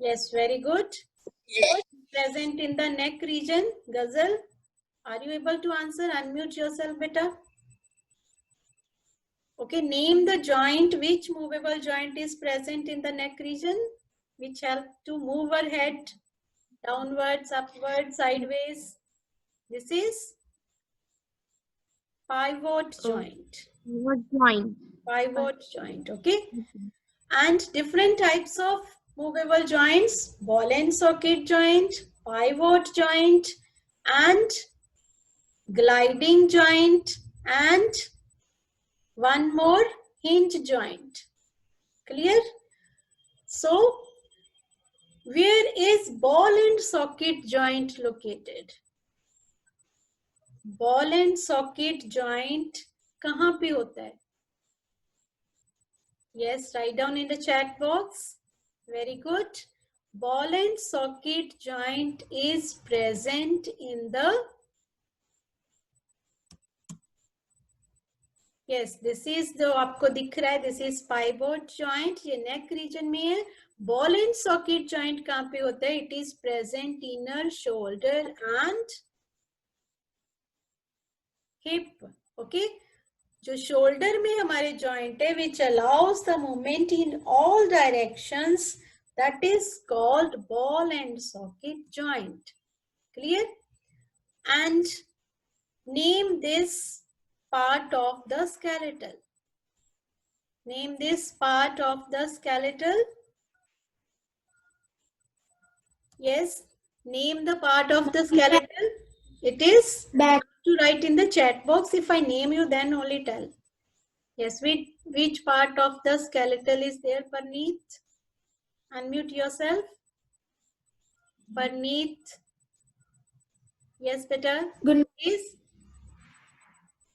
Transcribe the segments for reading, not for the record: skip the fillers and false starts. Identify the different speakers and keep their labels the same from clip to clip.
Speaker 1: Yes, very good. What is present in the neck region? Ghazal, are you able to answer? Unmute yourself, beta. Okay, name the joint. Which movable joint is present in the neck region, which help to move our head downwards, upwards, sideways? This is pivot joint.
Speaker 2: What joint?
Speaker 1: Pivot joint, okay? And different types of movable joints: ball and socket joint, pivot joint, and gliding joint, and one more, hinge joint. Clear? So, where is ball and socket joint located? Ball and socket joint कहाँ पे होता है? Yes, write down in the chat box. Very good. Ball and socket joint is present in the, yes, this is जो आपको दिख रहा है, this is pivot joint. ये neck region में है. Ball and socket joint कहाँ पे होता है? It is present inner shoulder and hip. Okay. जो शोल्डर में हमारे जॉइंट है, which allows the movement in all directions, that is called ball and socket joint. Clear? And name this part of the skeletal. Name this part of the skeletal. Yes, name the part of the skeletal. It is back. To write in the chat box. If I name you, then only tell. Yes, which part of the skeletal is there, Parneet? Unmute yourself. Parneet. Yes, beta.
Speaker 3: Good.
Speaker 1: Please.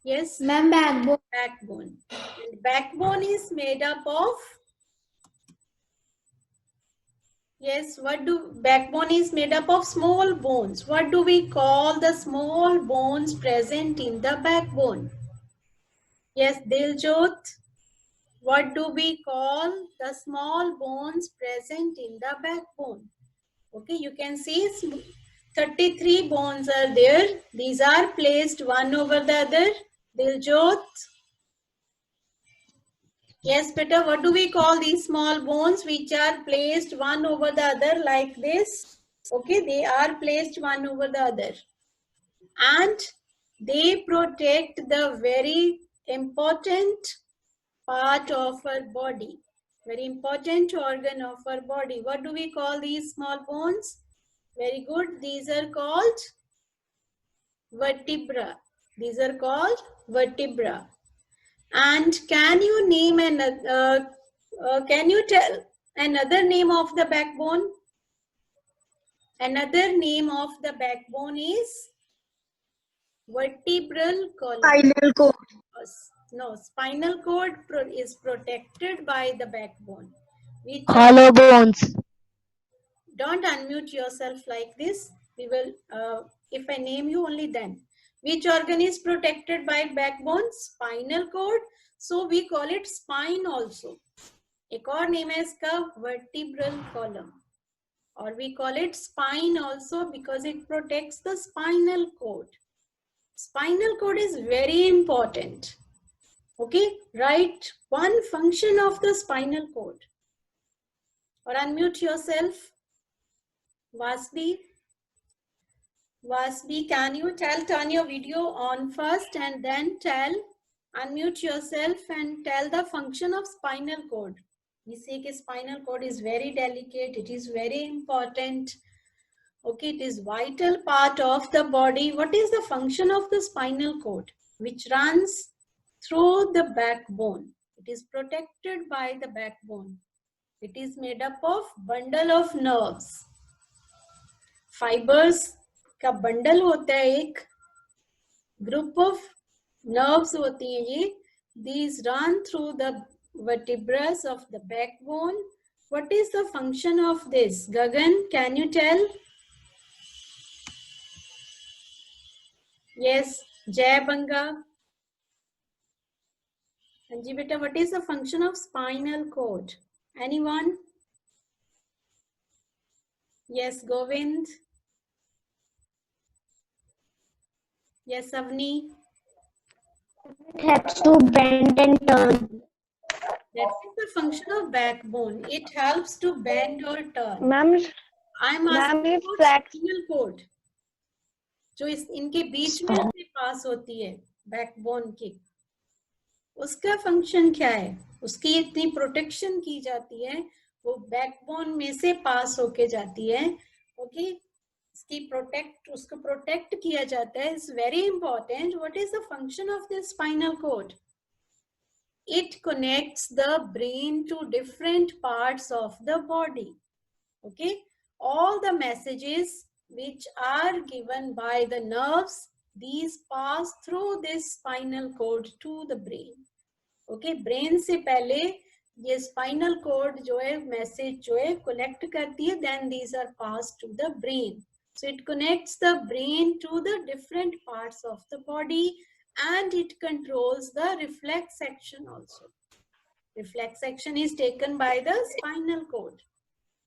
Speaker 1: Yes.
Speaker 3: Ma'am, backbone.
Speaker 1: Backbone. And backbone is made up of. Yes, backbone is made up of small bones. What do we call the small bones present in the backbone? Yes, Diljot. What do we call the small bones present in the backbone? Okay, you can see 33 bones are there. These are placed one over the other. Diljot. Yes, Peter, what do we call these small bones which are placed one over the other like this? Okay, they are placed one over the other. And they protect the very important part of our body. Very important organ of our body. What do we call these small bones? Very good. These are called vertebra. These are called vertebra. And can you name another? Can you tell another name of the backbone? Another name of the backbone is vertebral column.
Speaker 3: Spinal cord.
Speaker 1: No, spinal cord is protected by the backbone.
Speaker 2: Hollow bones.
Speaker 1: Don't unmute yourself like this. We will, if I name you, only then. Which organ is protected by backbone? Spinal cord. So we call it spine also. एक और name है इसका vertebral column. Or we call it spine also because it protects the spinal cord. Spinal cord is very important. Okay, write one function of the spinal cord. Or unmute yourself. Vasbi. Vasbi, can you turn your video on first and then unmute yourself and tell the function of spinal cord. We say that spinal cord is very delicate, it is very important. Okay, it is vital part of the body. What is the function of the spinal cord? Which runs through the backbone. It is protected by the backbone. It is made up of bundle of nerves. Fibers का bundle होता है एक, group of nerves होती हैं ये. These run through the vertebrae of the backbone. What is the function of this? Gagan, can you tell? Yes, Jai Banga. Anji beta, what is the function of spinal cord? Anyone? Yes, Govind. Yes, Avni.
Speaker 2: It helps to bend and turn.
Speaker 1: That is the function of backbone. It helps to bend or turn.
Speaker 2: Ma'am,
Speaker 1: I'm
Speaker 2: ma'am,
Speaker 1: asking
Speaker 2: it
Speaker 1: about
Speaker 2: flex.
Speaker 1: spinal cord, जो इनके बीच में से पास होती है backbone की, उसका function क्या है? उसकी इतनी प्रोटेक्शन की जाती है, वो बैकबोन में से पास होके जाती है. ओके, उसको प्रोटेक्ट किया जाता है. It's very important. What is the function of this spinal cord? It connects the brain to different parts of the body. Okay, all the messages which are given by the nerves, these pass through this spinal cord to the brain. Okay, brain से पहले ये spinal cord जो है message जो है collect करती है, then these are passed to the brain. So it connects the brain to the different parts of the body and it controls the reflex action also. Reflex action is taken by the spinal cord.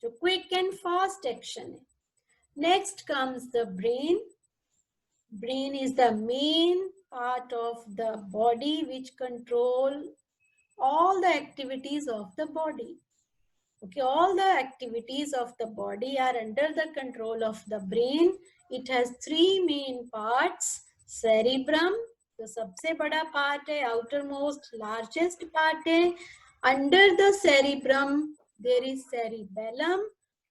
Speaker 1: So quick and fast action. Next comes the brain. Brain is the main part of the body which control all the activities of the body. Okay, all the activities of the body are under the control of the brain. It has three main parts. Cerebrum, जो सबसे बड़ा part है, outermost largest part है. Under the cerebrum there is cerebellum,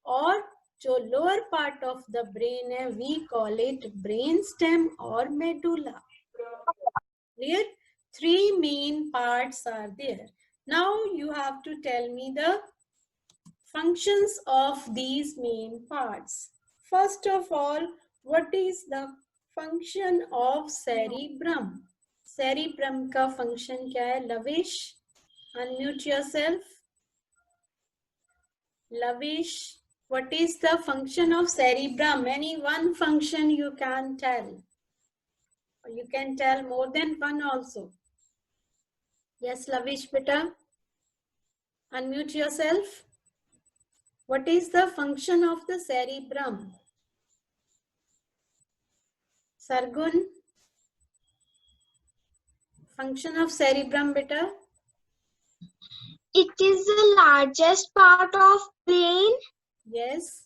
Speaker 1: और जो lower part of the brain है, we call it brainstem or medulla. Clear? Three main parts are there. Now you have to tell me the functions of these main parts. First of all, what is the function of cerebrum? Cerebrum का function क्या है? Lavish, unmute yourself. Lavish, what is the function of cerebrum? Any one function you can tell. Or you can tell more than one also. Yes, Lavish beta. Unmute yourself. What is the function of the cerebrum? Sargun, function of cerebrum beta?
Speaker 2: It is the largest part of brain.
Speaker 1: Yes.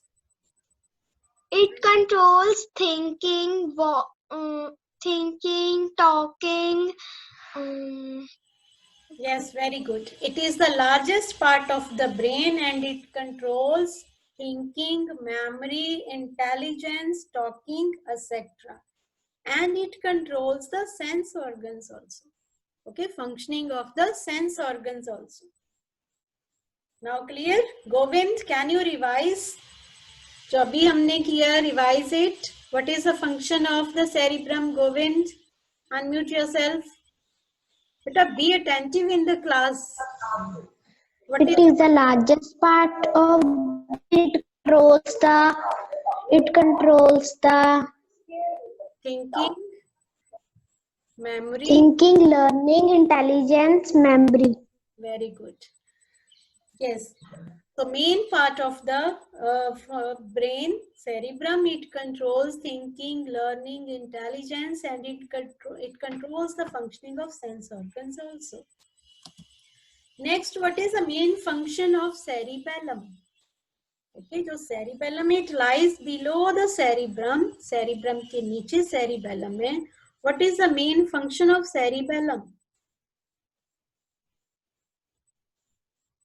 Speaker 2: It controls thinking, thinking, talking.
Speaker 1: Yes, very good. It is the largest part of the brain and it controls thinking, memory, intelligence, talking, etc. And it controls the sense organs also. Okay, functioning of the sense organs also. Now clear? Govind, can you revise? जो अभी हमने किया, revise it. What is the function of the cerebrum, Govind? Unmute yourself. Beta, be attentive in the class.
Speaker 2: It is the largest part of it controls the
Speaker 1: thinking, memory?
Speaker 2: Thinking, learning, intelligence, memory.
Speaker 1: Very good. Yes. So main part of the brain, cerebrum, it controls thinking, learning, intelligence, and it controls the functioning of sense organs also. Next, what is the main function of cerebellum? Okay, जो cerebellum, it lies below the cerebrum. Cerebrum के नीचे cerebellum है. What is the main function of cerebellum?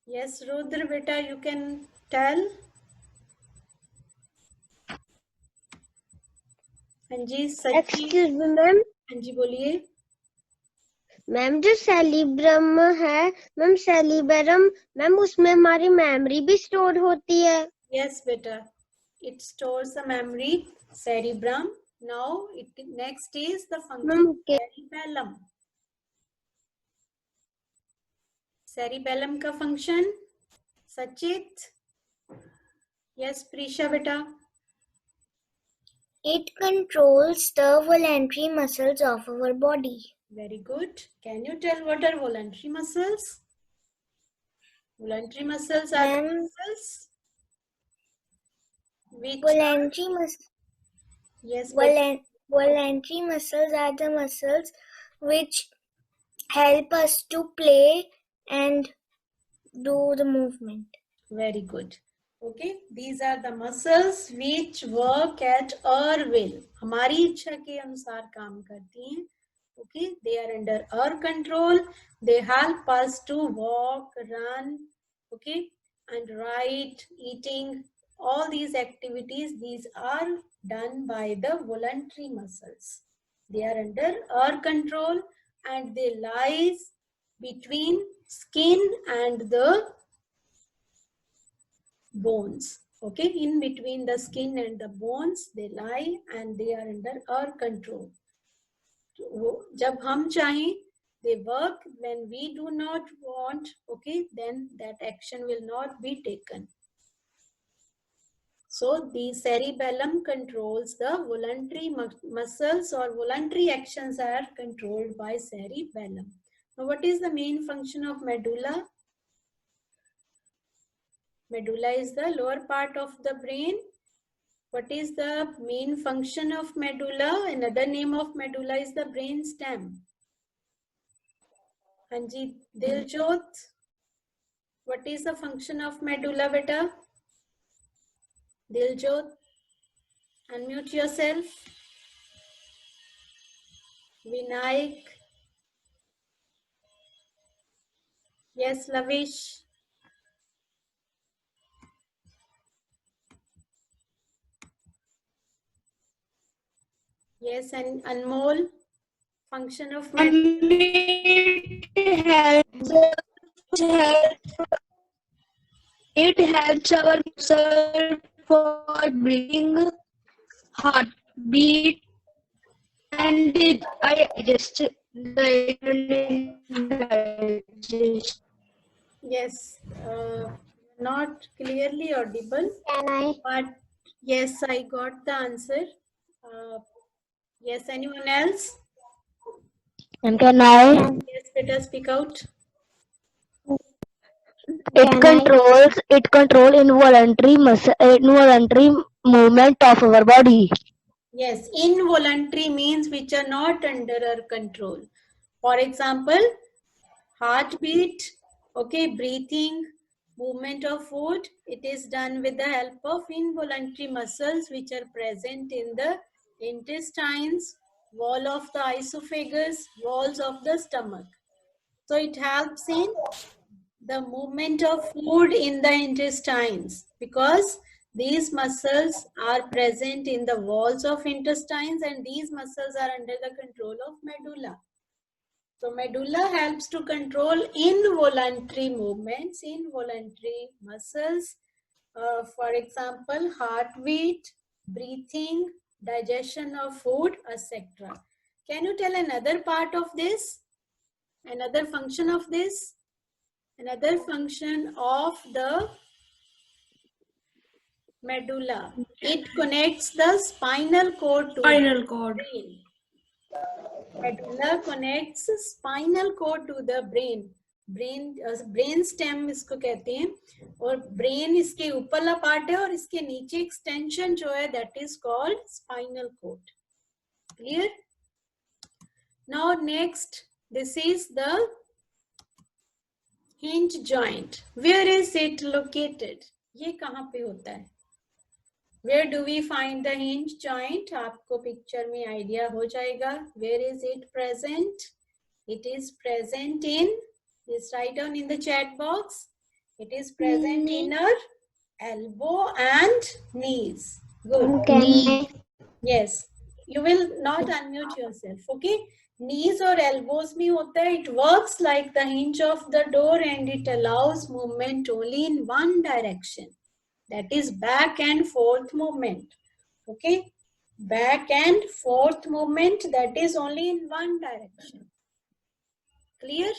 Speaker 1: Yes, Rudra beta, you can tell. हाँ जी, सच्ची.
Speaker 2: Excuse me, ma'am.
Speaker 1: हाँ जी, बोलिए.
Speaker 2: Ma'am जो cerebrum है, मैम सेरिब्रम, मैम उसमें हमारी मेमोरी भी स्टोर होती है.
Speaker 1: Yes, beta. It stores the memory, cerebrum. Now, next is the function of cerebellum. Cerebellum का function, Sachit. Yes, Prisha beta.
Speaker 2: It controls the voluntary muscles of our body.
Speaker 1: Very good. Can you tell what are voluntary muscles? Voluntary muscles are the muscles Which yes,
Speaker 3: voluntary muscles are the muscles which help us to play and do the movement.
Speaker 1: very good. Okay, these are the muscles which work at our will. हमारी इच्छा के अनुसार काम करती हैं. Okay, they are under our control. They help us to walk, run, okay, and write, eating. All these activities, these are done by the voluntary muscles. They are under our control and they lies between skin and the bones. Okay, in between the skin and the bones, they lie and they are under our control. जब हम चाहें, they work. When we do not want, okay, then that action will not be taken. So the cerebellum controls the voluntary muscles, or voluntary actions are controlled by cerebellum. Now what is the main function of medulla? Medulla is the lower part of the brain. What is the main function of medulla? Another name of medulla is the brain stem. Hanji Diljot, what is the function of medulla, beta? Diljot, unmute yourself. Vinayak. Yes, Lavish. Yes, and Anmol. Function of medulla.
Speaker 3: It helps our muscle for breathing, heartbeat, and digest.
Speaker 1: Yes, not clearly audible.
Speaker 2: Can I?
Speaker 1: But yes, I got the answer. Yes, anyone else?
Speaker 3: And can I?
Speaker 1: Yes, better speak out.
Speaker 3: It controls involuntary movement of our body.
Speaker 1: Yes, involuntary means which are not under our control. For example, heartbeat, okay, breathing, movement of food, it is done with the help of involuntary muscles which are present in the intestines, wall of the esophagus, walls of the stomach. So it helps in the movement of food in the intestines because these muscles are present in the walls of intestines and these muscles are under the control of medulla. So medulla helps to control involuntary movements, involuntary muscles. For example, heartbeat, breathing, digestion of food, etc. Can you tell another part of this? Another function of this? Another function of the medulla. It connects the spinal cord to the brain. Medulla connects spinal cord to the brain. Brain stem इसको कहते हैं और brain इसके ऊपरला part है और इसके नीचे extension जो है that is called spinal cord. Clear? Now next, this is the hinge joint. Where is it located? ये कहाँ पे होता है? Where do we find the hinge joint? आपको पिक्चर में आइडिया हो जाएगा. Where is it present? It is present in, just write down in the chat box. It is present in our elbow and knees. Good.
Speaker 2: Can
Speaker 1: Yes. You will not unmute yourself. Okay. Knees or elbows में होता है. It works like the hinge of the door and it allows movement only in one direction. That is back and forth movement. Okay. Back and forth movement, that is only in one direction. Clear?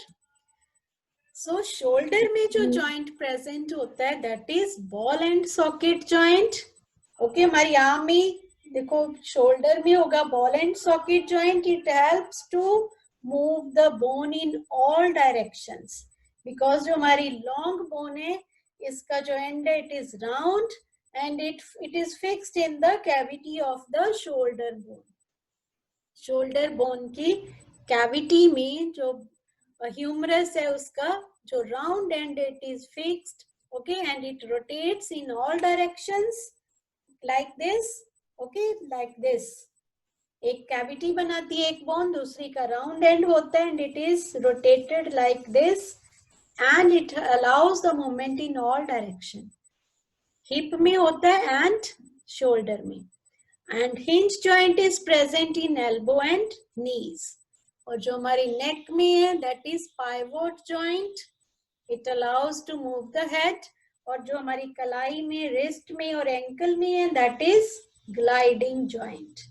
Speaker 1: So shoulder में जो joint present होता है that is ball and socket joint. Okay, हमारी arm में देखो shoulder में होगा ball and socket joint. It helps to move the bone in all directions because जो हमारी long bone है इसका जो end है it is round and it is fixed in the cavity of the shoulder bone. Shoulder bone की cavity में जो humerus है उसका जो round end it is fixed, okay, and it rotates in all directions like this, okay, like this. एक cavity बनाती है एक bone, दूसरी का round end होता है and it is rotated like this and it allows the movement in all direction. Hip में होता है and shoulder में. And hinge joint is present in elbow and knees. और जो हमारी neck में है that is pivot joint. It allows to move the head. और जो हमारी कलाई में, wrist में और ankle में है that is gliding joint.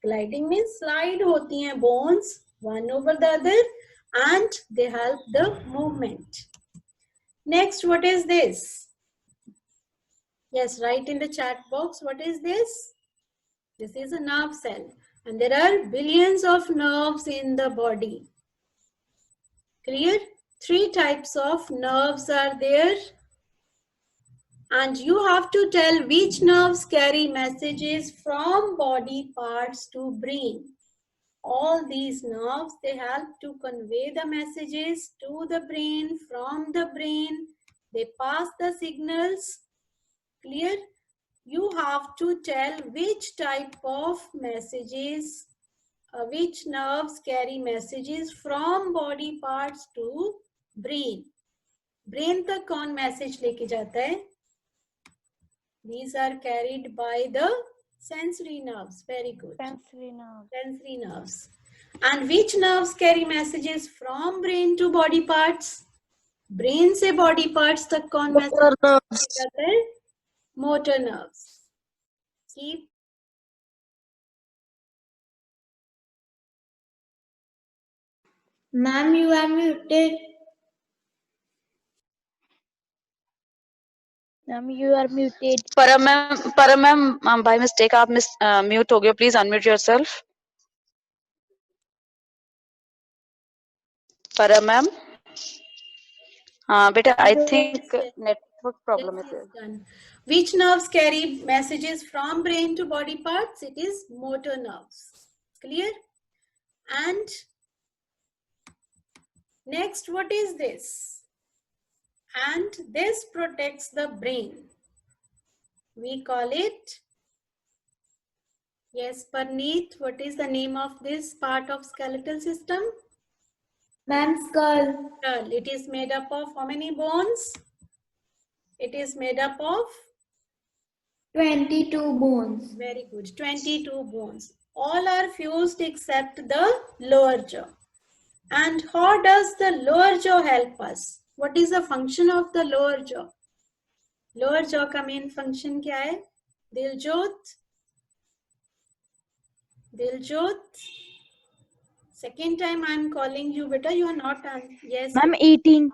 Speaker 1: Gliding means slide होती हैं bones one over the other and they help the movement. Next, what is this? Yes, write in the chat box. What is this? This is a nerve cell. And there are billions of nerves in the body. Clear? 3 types of nerves are there. And you have to tell which nerves carry messages from body parts to brain. All these nerves, they help to convey the messages to the brain, from the brain. They pass the signals. Clear? You have to tell which type of messages, which nerves carry messages from body parts to brain. Brain तक कौन message लेके जाता है? These are carried by the sensory nerves. Very good.
Speaker 4: Sensory nerve.
Speaker 1: Sensory nerves. And which nerves carry messages from brain to body parts? Brain से body parts तक कौन message लेके जाता है? Motor nerves. Keep.
Speaker 3: Ma'am, you are muted.
Speaker 4: Ma'am, you are muted.
Speaker 5: परम ma'am by mistake आप mute हो गए, प्लीज अनम्यूट योरसेल्फ. परम मैम, हाँ बेटा, आई थिंक नेटवर्क प्रॉब्लम है.
Speaker 1: Done. Which nerves carry messages from brain to body parts? It is motor nerves. Clear? And next, what is this? And this protects the brain. We call it, yes, Parneet, what is the name of this part of skeletal system?
Speaker 3: Ma'am, skull.
Speaker 1: Skull. It is made up of how many bones? It is made up of
Speaker 3: 22 bones.
Speaker 1: very good, 22 bones. All are fused except the lower jaw. And how does the lower jaw help us? What is the function of the lower jaw? Lower jaw का main function क्या है? Diljot. Diljot. Second time I am calling you, beta. You are not on. Yes.
Speaker 4: Ma'am, eating.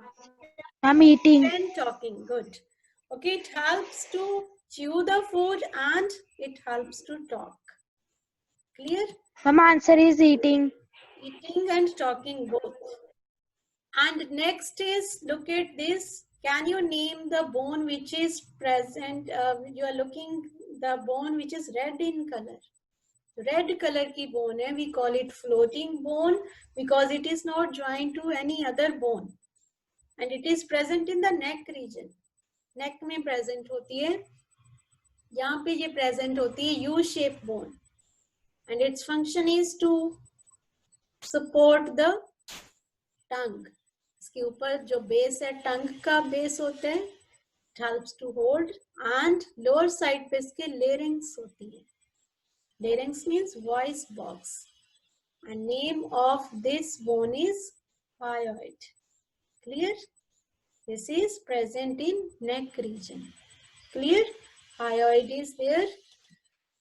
Speaker 4: Ma'am, eating.
Speaker 1: And talking. Good. Okay. It helps to chew the food and it helps to talk. Clear?
Speaker 4: Ma'am, answer is eating.
Speaker 1: Eating and talking both. And next is, look at this. Can you name the bone which is present? You are looking the bone which is red in color. Red color की bone है. We call it floating bone because it is not joined to any other bone. And it is present in the neck region. Neck में present होती है. यहाँ पे ये present होती है U-shaped bone. And its function is to support the tongue. इसके ऊपर जो base है, tongue का base होता है. It helps to hold. And lower side पे इसके larynx होती है. Larynx means voice box. And name of this bone is hyoid. Clear? This is present in neck region. Clear? Hyoid is there.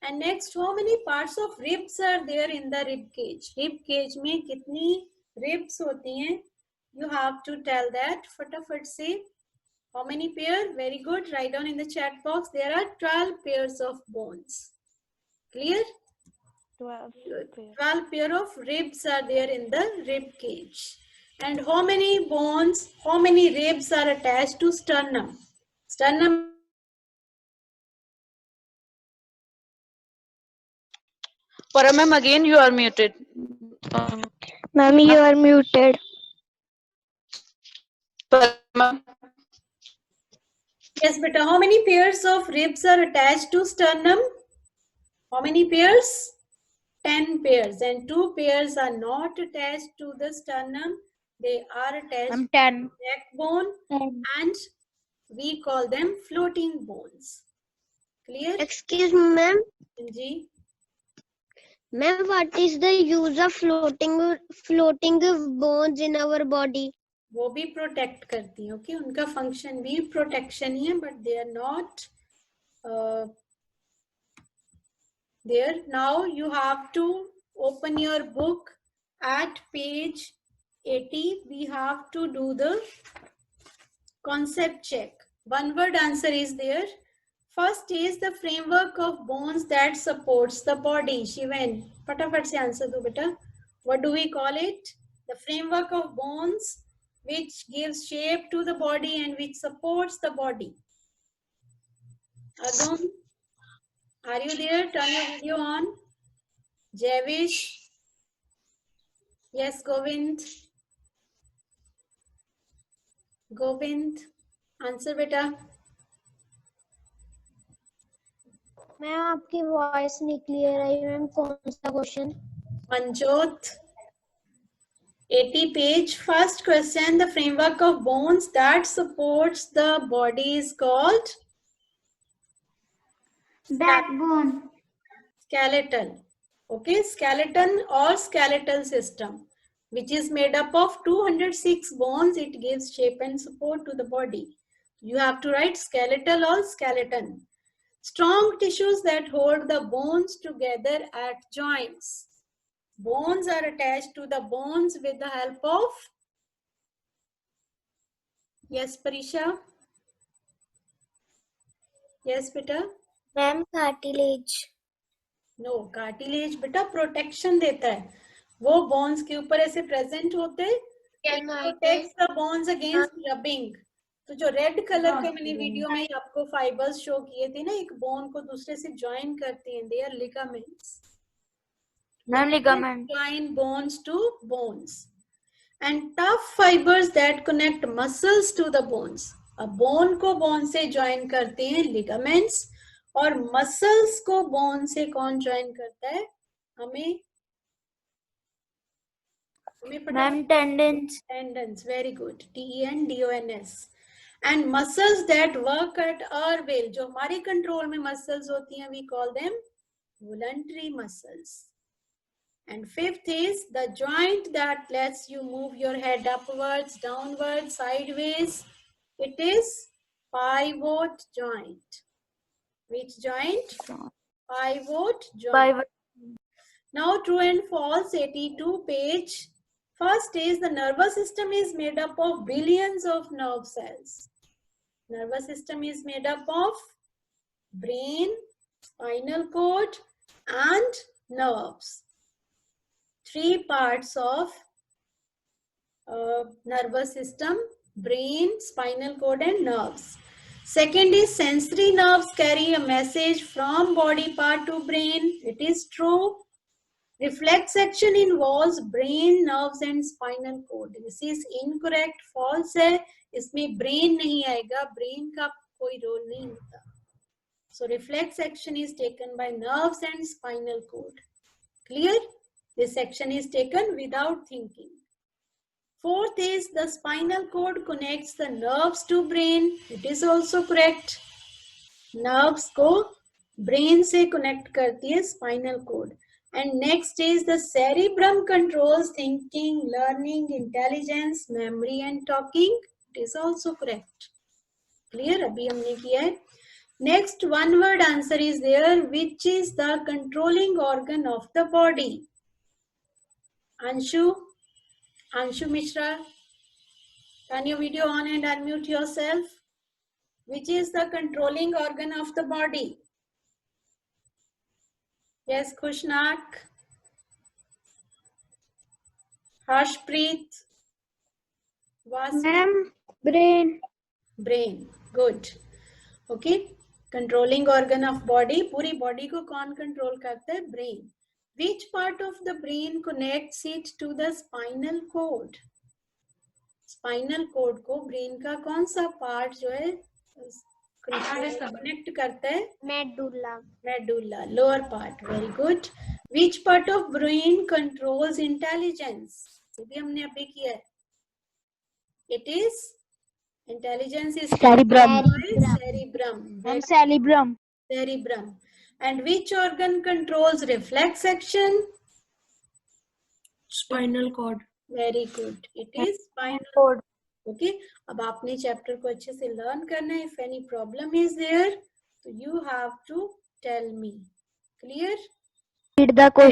Speaker 1: And next, how many parts of ribs are there in the rib cage? Rib cage में कितनी ribs होती हैं? You have to tell that. फटाफट से. How many pair? Very good. Write down in the chat box. There are 12 pairs of bones. Clear?
Speaker 4: 12.
Speaker 1: 12 pair of ribs are there in the rib cage. And how many bones, how many ribs are attached to sternum? Sternum
Speaker 5: Para ma'am, again you are muted.
Speaker 4: Ma'am, you are muted.
Speaker 5: Para ma'am.
Speaker 1: Yes, beta. How many pairs of ribs are attached to sternum? How many pairs? 10 pairs. And 2 pairs are not attached to the sternum. They are attached
Speaker 4: I'm
Speaker 1: to
Speaker 4: 10.
Speaker 1: the backbone, and we call them floating bones. Clear?
Speaker 2: Excuse me, ma'am.
Speaker 1: Ji?
Speaker 2: Ma'am, what is the use of floating bones in our body?
Speaker 1: वो भी protect करती हैं. Okay, उनका function भी protection ही है, but they are not there. Now you have to open your book at page 80. We have to do the concept check. One word answer is there. First is the framework of bones that supports the body. Shivan, फटाफट से answer दो बेटा. What do we call it? The framework of bones which gives shape to the body and which supports the body. Agam, are you there? Turn your video on. Javish. Yes, Govind. Govind. Answer beta.
Speaker 2: Ma'am आपकी voice नहीं clear I ma'am. कौन सा question?
Speaker 1: Manjot. 80 page. First question. The framework of bones that supports the body is called
Speaker 3: Backbone.
Speaker 1: skeletal. Okay, skeleton or skeletal system, which is made up of 206 bones. It gives shape and support to the body. You have to write skeletal or skeleton. Strong tissues that hold the bones together at joints. Bones are attached to the bones with the help of, yes, Parisha? Yes, beta?
Speaker 3: Ma'am, cartilage.
Speaker 1: No, cartilage बेटा protection देता है. वो bones के ऊपर ऐसे present होते हैं. It protects the bones against rubbing. तो जो रेड कलर के मैंने वीडियो में आपको फाइबर्स शो किए थे ना, एक बोन को दूसरे से ज्वाइन करते हैं, they are ligaments.
Speaker 4: Ma'am, ligament.
Speaker 1: Join bones to bones. And tough fibers that connect muscles to the bones. अब बोन को बोन से ज्वाइन करते हैं लिगामेंट्स, और मसल्स को बोन से कौन ज्वाइन करता है? हमें
Speaker 4: Ma'am, tendons.
Speaker 1: Tendons. Very good. TENDONS. And muscles that work at our will, जो हमारे कंट्रोल में मसल्स होती हैं, we call them voluntary muscles. And fifth is the joint that lets you move your head upwards, downwards, sideways. It is pivot joint. Which joint? Pivot joint. Now true and false, 82 page. First is the nervous system is made up of billions of nerve cells. Nervous system is made up of brain, spinal cord and nerves. 3 parts of nervous system: brain, spinal cord and nerves. Second is sensory nerves carry a message from body part to brain. It is true. Reflex action involves brain, nerves and spinal cord. This is incorrect. False है. इसमें brain नहीं आएगा. Brain का कोई role नहीं होता. So reflex action is taken by nerves and spinal cord. Clear? This action is taken without thinking. Fourth is the spinal cord connects the nerves to brain. It is also correct. Nerves को brain से connect करती है spinal cord. And next is the cerebrum controls thinking, learning, intelligence, memory and talking. It is also correct. Clear? अभी हमने किया है. Next one word answer is there, which is the controlling organ of the body. Anshu Mishra, turn your video on and unmute yourself. Which is the controlling organ of the body? Yes, Khushnak. Harshpreet.
Speaker 4: Ma'am, brain.
Speaker 1: Brain. Good. Okay. Controlling organ of body. पूरी body को कौन control करता है? Brain. Which part of the brain connects it to the spinal cord? Spinal cord को brain का कौन सा part जो है कनेक्ट करता है?
Speaker 2: Medulla.
Speaker 1: Medulla, lower part. Very good. Which part of brain controls intelligence? ये भी हमने अभी किया है. It is intelligence is
Speaker 4: Cerebrum.
Speaker 1: cerebrum.
Speaker 4: Cerebrum.
Speaker 1: Cerebrum. And which organ controls reflex action?
Speaker 6: Spinal cord.
Speaker 1: Very good. It is spinal cord. Okay. अब आपने chapter को अच्छे से लर्न करना है. If any problem is there, so you have to tell me. Clear?
Speaker 4: Read the question.